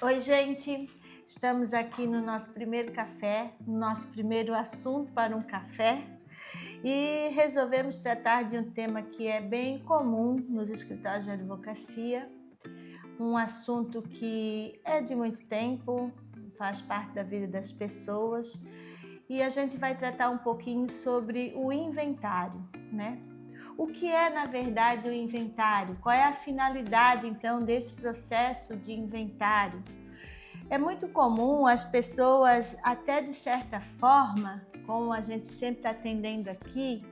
Oi, gente! Estamos aqui no nosso primeiro café, no nosso primeiro assunto para um café, e resolvemos tratar de um tema que é bem comum nos escritórios de advocacia, um assunto que é de muito tempo, faz parte da vida das pessoas, e a gente vai tratar um pouquinho sobre o inventário, né? O que é, na verdade, o inventário? Qual é a finalidade, então, desse processo de inventário? É muito comum as pessoas, até de certa forma, como a gente sempre está atendendo aqui,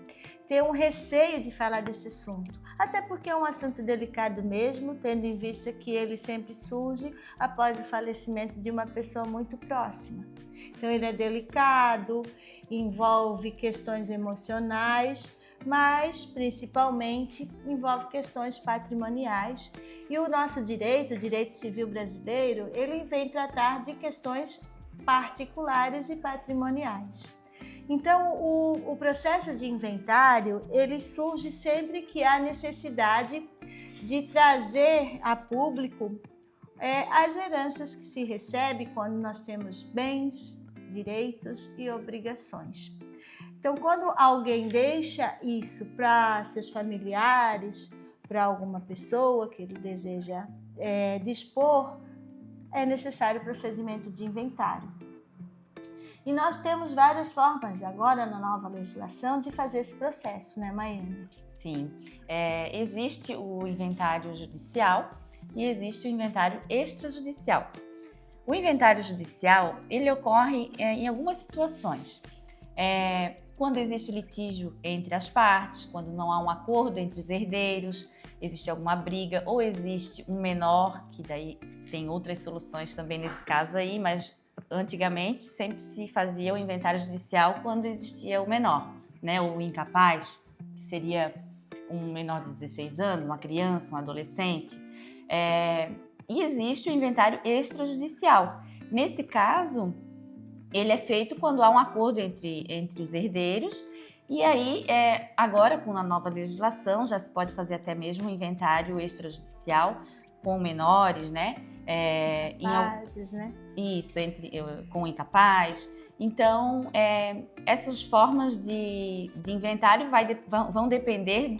ter um receio de falar desse assunto. Até porque é um assunto delicado mesmo, tendo em vista que ele sempre surge após o falecimento de uma pessoa muito próxima. Então ele é delicado, envolve questões emocionais, mas principalmente envolve questões patrimoniais. E o nosso direito, o direito civil brasileiro, ele vem tratar de questões particulares e patrimoniais. Então, o processo de inventário, ele surge sempre que há necessidade de trazer a público as heranças que se recebe quando nós temos bens, direitos e obrigações. Então, quando alguém deixa isso para seus familiares, para alguma pessoa que ele deseja dispor, é necessário o procedimento de inventário. E nós temos várias formas agora na nova legislação de fazer esse processo, né, Maiane? Sim, existe o inventário judicial e existe o inventário extrajudicial. O inventário judicial, ele ocorre em algumas situações. Quando existe litígio entre as partes, quando não há um acordo entre os herdeiros, existe alguma briga ou existe um menor, que daí tem outras soluções também nesse caso aí, mas antigamente sempre se fazia o inventário judicial quando existia o menor, né? O incapaz, que seria um menor de 16 anos, uma criança, um adolescente. E existe o inventário extrajudicial. Nesse caso, ele é feito quando há um acordo entre os herdeiros, e aí, agora com a nova legislação, já se pode fazer até mesmo um inventário extrajudicial com menores, né? Bases, né? Isso, com o incapaz. Então, essas formas de inventário vão depender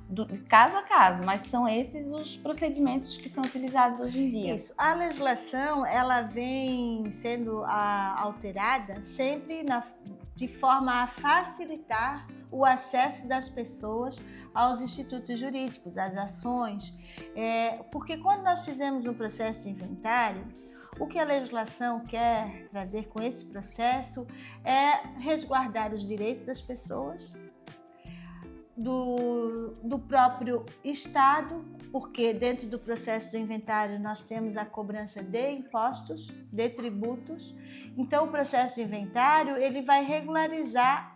de caso a caso, mas são esses os procedimentos que são utilizados hoje em dia. Isso. A legislação, ela vem sendo alterada sempre de forma a facilitar o acesso das pessoas aos institutos jurídicos, às ações, porque quando nós fizemos um processo de inventário, o que a legislação quer trazer com esse processo é resguardar os direitos das pessoas, do próprio Estado, porque dentro do processo do inventário nós temos a cobrança de impostos, de tributos. Então, o processo de inventário ele vai regularizar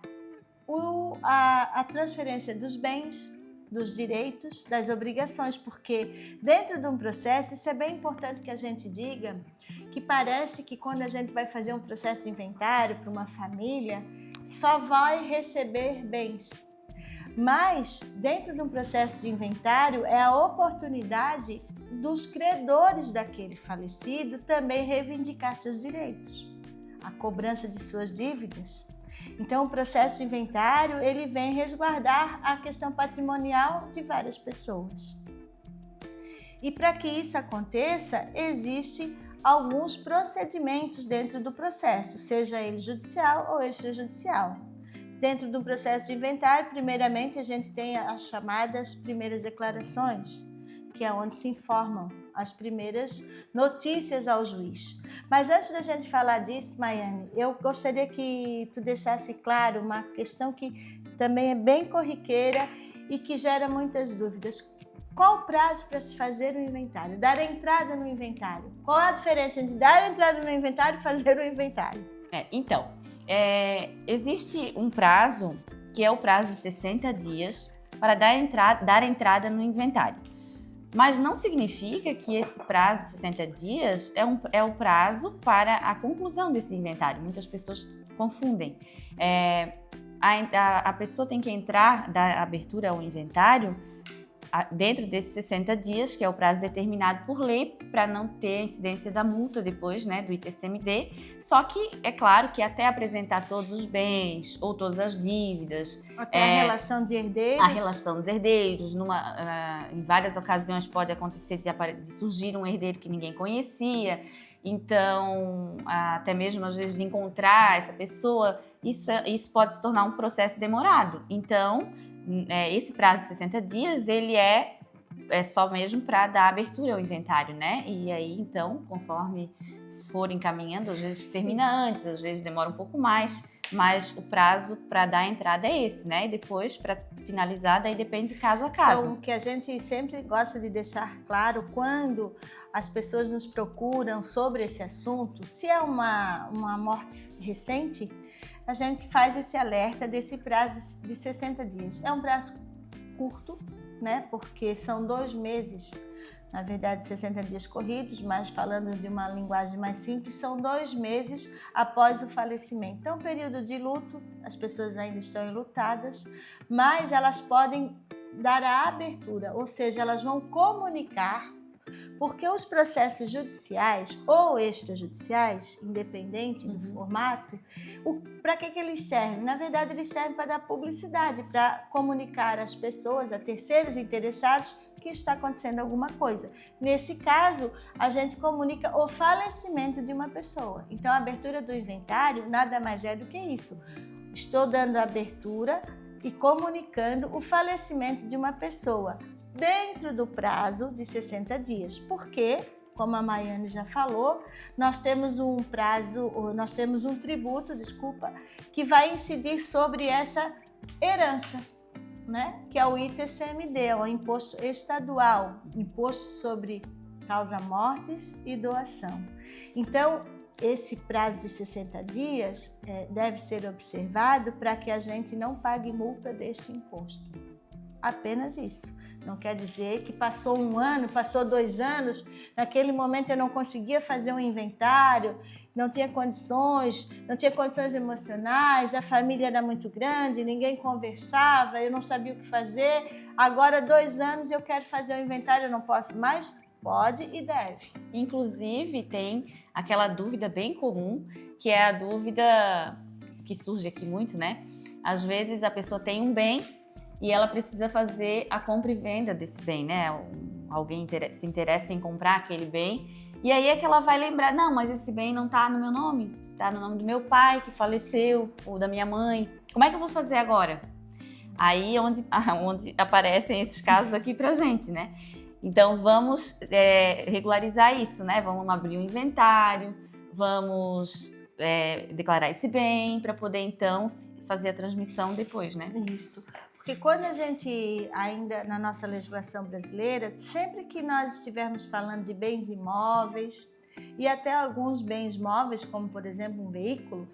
a transferência dos bens, dos direitos, das obrigações, porque dentro de um processo, isso é bem importante que a gente diga, que parece que quando a gente vai fazer um processo de inventário para uma família, só vai receber bens. Mas, dentro de um processo de inventário, é a oportunidade dos credores daquele falecido também reivindicar seus direitos, a cobrança de suas dívidas. Então, o processo de inventário, ele vem resguardar a questão patrimonial de várias pessoas. E para que isso aconteça, existem alguns procedimentos dentro do processo, seja ele judicial ou extrajudicial. Dentro do processo de inventário, primeiramente, a gente tem as chamadas primeiras declarações, que é onde se informam as primeiras notícias ao juiz. Mas antes da gente falar disso, Maiane, eu gostaria que tu deixasse claro uma questão que também é bem corriqueira e que gera muitas dúvidas. Qual o prazo para se fazer o inventário? Dar entrada no inventário? Qual a diferença entre dar entrada no inventário e fazer o inventário? Existe um prazo, que é o prazo de 60 dias, para dar entrada no inventário. Mas não significa que esse prazo de 60 dias é o prazo para a conclusão desse inventário. Muitas pessoas confundem. A pessoa tem que entrar da abertura ao inventário dentro desses 60 dias, que é o prazo determinado por lei, para não ter a incidência da multa depois, né, do ITCMD. Só que é claro que até apresentar todos os bens ou todas as dívidas, até a relação de herdeiros. A relação dos herdeiros, em várias ocasiões pode acontecer de surgir um herdeiro que ninguém conhecia. Então, até mesmo às vezes encontrar essa pessoa, isso pode se tornar um processo demorado. Então, esse prazo de 60 dias, ele é só mesmo para dar abertura ao inventário, né? E aí, então, conforme for encaminhando, às vezes termina antes, às vezes demora um pouco mais, mas o prazo para dar a entrada é esse, né? E depois, para finalizar, daí depende de caso a caso. Então, o que a gente sempre gosta de deixar claro quando as pessoas nos procuram sobre esse assunto, se é uma morte recente, a gente faz esse alerta desse prazo de 60 dias. É um prazo curto, né? Porque são 2 meses, na verdade 60 dias corridos, mas falando de uma linguagem mais simples, são 2 meses após o falecimento. Então, período de luto, as pessoas ainda estão enlutadas, mas elas podem dar a abertura, ou seja, elas vão comunicar, porque os processos judiciais ou extrajudiciais, independente do formato, para que eles servem? Na verdade, eles servem para dar publicidade, para comunicar às pessoas, a terceiros interessados, que está acontecendo alguma coisa. Nesse caso, a gente comunica o falecimento de uma pessoa. Então, a abertura do inventário nada mais é do que isso. Estou dando a abertura e comunicando o falecimento de uma pessoa dentro do prazo de 60 dias. Porque, como a Maiane já falou, nós temos um tributo, que vai incidir sobre essa herança, né? Que é o ITCMD, o Imposto Estadual, Imposto sobre Causa-Mortes e Doação. Então, esse prazo de 60 dias deve ser observado para que a gente não pague multa deste imposto. Apenas isso. Não quer dizer que passou 1 ano, passou 2 anos, naquele momento eu não conseguia fazer um inventário, não tinha condições emocionais, a família era muito grande, ninguém conversava, eu não sabia o que fazer. Agora, 2 anos, eu quero fazer o inventário, eu não posso mais? Pode e deve. Inclusive, tem aquela dúvida bem comum, que é a dúvida que surge aqui muito, né? Às vezes a pessoa tem um bem e ela precisa fazer a compra e venda desse bem, né? Alguém se interessa em comprar aquele bem. E aí é que ela vai lembrar, não, mas esse bem não tá no meu nome, tá no nome do meu pai que faleceu, ou da minha mãe. Como é que eu vou fazer agora? Aí onde aparecem esses casos aqui pra gente, né? Então vamos regularizar isso, né? Vamos abrir um inventário, vamos declarar esse bem para poder então fazer a transmissão depois, né? Isso. Porque quando a gente, ainda na nossa legislação brasileira, sempre que nós estivermos falando de bens imóveis e até alguns bens móveis, como por exemplo um veículo,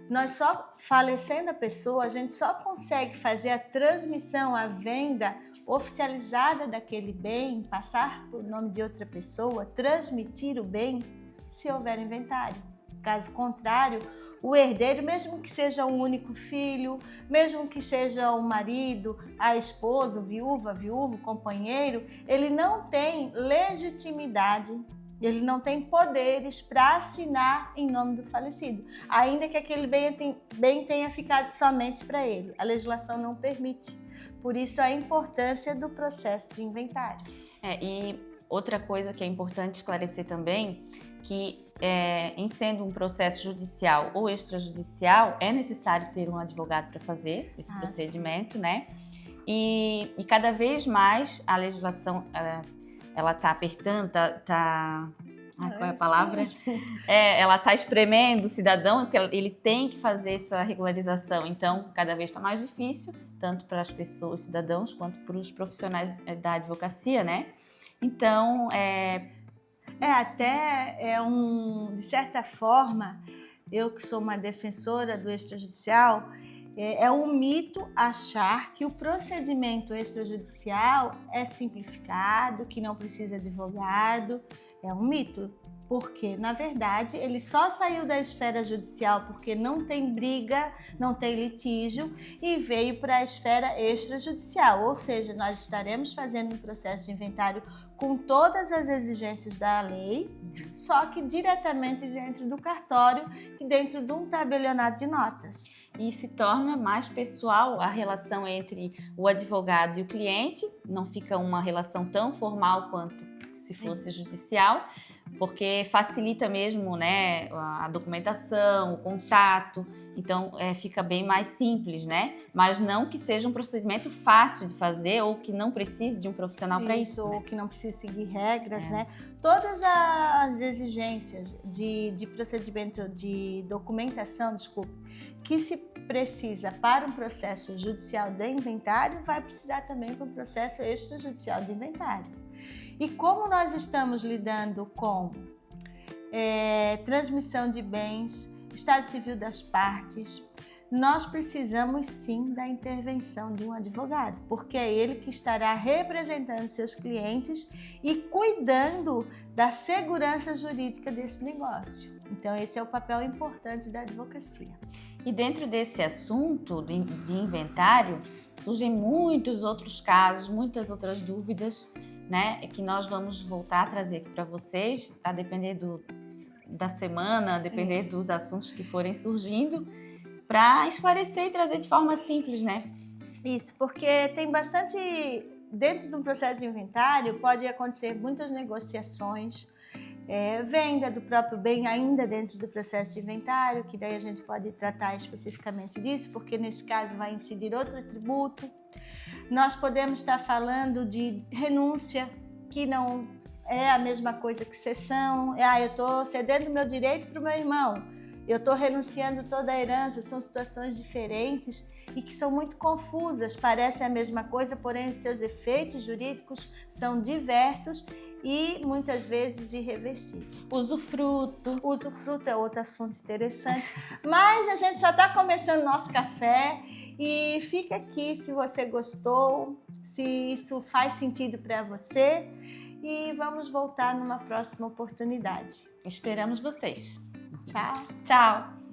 nós só, falecendo a pessoa, a gente só consegue fazer a transmissão, a venda oficializada daquele bem, passar por nome de outra pessoa, transmitir o bem, se houver inventário. Caso contrário, o herdeiro, mesmo que seja um único filho, mesmo que seja o marido, a esposa, o viúvo, o companheiro, ele não tem legitimidade, ele não tem poderes para assinar em nome do falecido, ainda que aquele bem tenha ficado somente para ele. A legislação não permite. Por isso, a importância do processo de inventário. E outra coisa que é importante esclarecer também, que em sendo um processo judicial ou extrajudicial, é necessário ter um advogado para fazer esse procedimento, sim, né? E cada vez mais a legislação ela está apertando, qual é a palavra? Ela está espremendo o cidadão, que ele tem que fazer essa regularização. Então, cada vez está mais difícil, tanto para as pessoas, cidadãos, quanto para os profissionais da advocacia, né? Então, de certa forma, eu que sou uma defensora do extrajudicial, é um mito achar que o procedimento extrajudicial é simplificado, que não precisa de advogado. É um mito. Porque, na verdade, ele só saiu da esfera judicial porque não tem briga, não tem litígio e veio para a esfera extrajudicial, ou seja, nós estaremos fazendo um processo de inventário com todas as exigências da lei, só que diretamente dentro do cartório e dentro de um tabelionato de notas. E se torna mais pessoal a relação entre o advogado e o cliente, não fica uma relação tão formal quanto se fosse judicial, porque facilita mesmo, né, a documentação, o contato, então fica bem mais simples, né? Mas não que seja um procedimento fácil de fazer ou que não precise de um profissional para isso. Ou Né? que não precise seguir regras, né? Todas as exigências de procedimento de documentação, que se precisa para um processo judicial de inventário, vai precisar também para um processo extrajudicial de inventário. E como nós estamos lidando com transmissão de bens, estado civil das partes, nós precisamos sim da intervenção de um advogado, porque é ele que estará representando seus clientes e cuidando da segurança jurídica desse negócio. Então, esse é o papel importante da advocacia. E dentro desse assunto de inventário, surgem muitos outros casos, muitas outras dúvidas, né, que nós vamos voltar a trazer aqui para vocês, a depender da semana, a depender dos assuntos que forem surgindo, para esclarecer e trazer de forma simples, né? Isso, porque tem bastante... Dentro de um processo de inventário, pode acontecer muitas negociações, venda do próprio bem ainda dentro do processo de inventário, que daí a gente pode tratar especificamente disso, porque nesse caso vai incidir outro tributo. Nós podemos estar falando de renúncia, que não é a mesma coisa que cessão. Eu estou cedendo meu direito para o meu irmão, eu estou renunciando toda a herança. São situações diferentes e que são muito confusas, parecem a mesma coisa, porém seus efeitos jurídicos são diversos e muitas vezes irreversíveis. Usufruto é outro assunto interessante, mas a gente só está começando nosso café e fica aqui se você gostou, se isso faz sentido para você, e vamos voltar numa próxima oportunidade. Esperamos vocês. Tchau! Tchau!